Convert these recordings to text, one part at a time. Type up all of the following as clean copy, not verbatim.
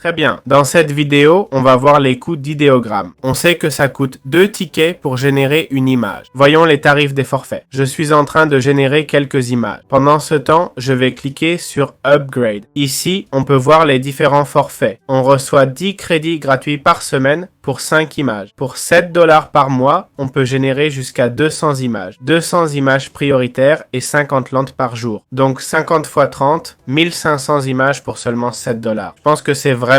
Très bien. Dans cette vidéo, on va voir les coûts d'idéogramme. On sait que ça coûte 2 tickets pour générer une image. Voyons les tarifs des forfaits. Je suis en train de générer quelques images. Pendant ce temps, je vais cliquer sur Upgrade. Ici, on peut voir les différents forfaits. On reçoit 10 crédits gratuits par semaine pour 5 images. Pour 7 $ par mois, on peut générer jusqu'à 200 images. 200 images prioritaires et 50 lentes par jour. Donc 50 x 30, 1500 images pour seulement 7 $. Je pense que c'est vraiment...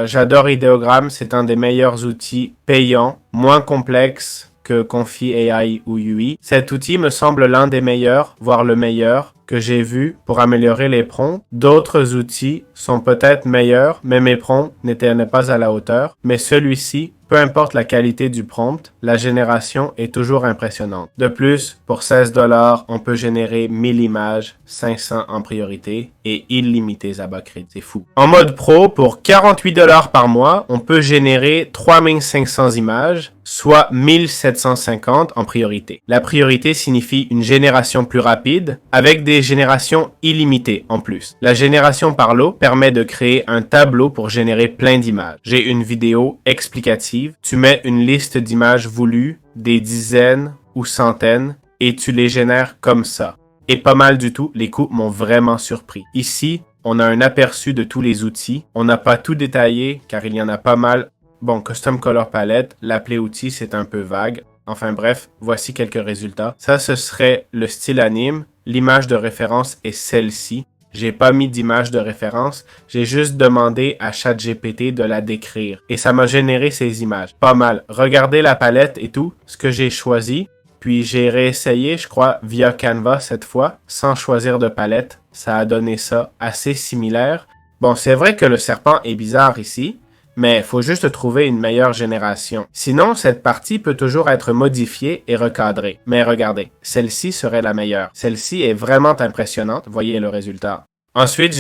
J'adore Ideogram, c'est un des meilleurs outils payants, moins complexe que Confi AI ou UI. Cet outil me semble l'un des meilleurs, voire le meilleur, que j'ai vu pour améliorer les prompts. D'autres outils sont peut-être meilleurs, mais mes prompts n'étaient pas à la hauteur. Mais celui-ci, peu importe la qualité du prompt, la génération est toujours impressionnante. De plus, pour 16 $, on peut générer 1000 images, 500 en priorité et illimitées à bas crédit. C'est fou. En mode pro, pour 48 $ par mois, on peut générer 3500 images, soit 1750 en priorité. La priorité signifie une génération plus rapide avec des générations illimitées en plus. La génération par lot permet de créer un tableau pour générer plein d'images. J'ai une vidéo explicative. Tu mets une liste d'images voulues, des dizaines ou centaines, et tu les génères comme ça. Et pas mal du tout, les coûts m'ont vraiment surpris. Ici, on a un aperçu de tous les outils. On n'a pas tout détaillé car il y en a pas mal. Bon, Custom Color Palette, l'appeler outil, c'est un peu vague. Enfin bref, voici quelques résultats. Ça, ce serait le style anime. L'image de référence est celle-ci. J'ai pas mis d'image de référence, j'ai juste demandé à ChatGPT de la décrire. Et ça m'a généré ces images. Pas mal. Regardez la palette et tout, ce que j'ai choisi. Puis j'ai réessayé, je crois, via Canva cette fois, sans choisir de palette. Ça a donné ça assez similaire. Bon, c'est vrai que le serpent est bizarre ici, mais il faut juste trouver une meilleure génération. Sinon, cette partie peut toujours être modifiée et recadrée. Mais regardez, celle-ci serait la meilleure. Celle-ci est vraiment impressionnante. Voyez le résultat. Ensuite,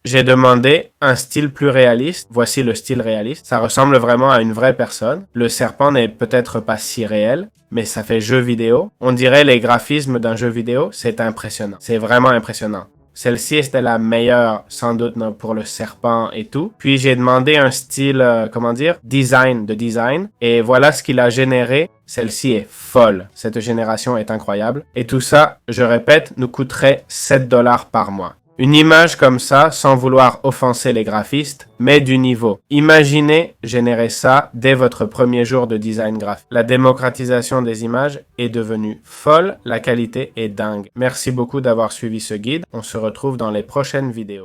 j'ai demandé un style plus réaliste. Voici le style réaliste. Ça ressemble vraiment à une vraie personne. Le serpent n'est peut-être pas si réel, mais ça fait jeu vidéo. On dirait les graphismes d'un jeu vidéo. C'est impressionnant. C'est vraiment impressionnant. Celle-ci était la meilleure, sans doute, pour le serpent et tout. Puis j'ai demandé un style, design. Et voilà ce qu'il a généré. Celle-ci est folle. Cette génération est incroyable. Et tout ça, je répète, nous coûterait 7 $ par mois. Une image comme ça, sans vouloir offenser les graphistes, mais du niveau. Imaginez générer ça dès votre premier jour de design graphique. La démocratisation des images est devenue folle, la qualité est dingue. Merci beaucoup d'avoir suivi ce guide. On se retrouve dans les prochaines vidéos.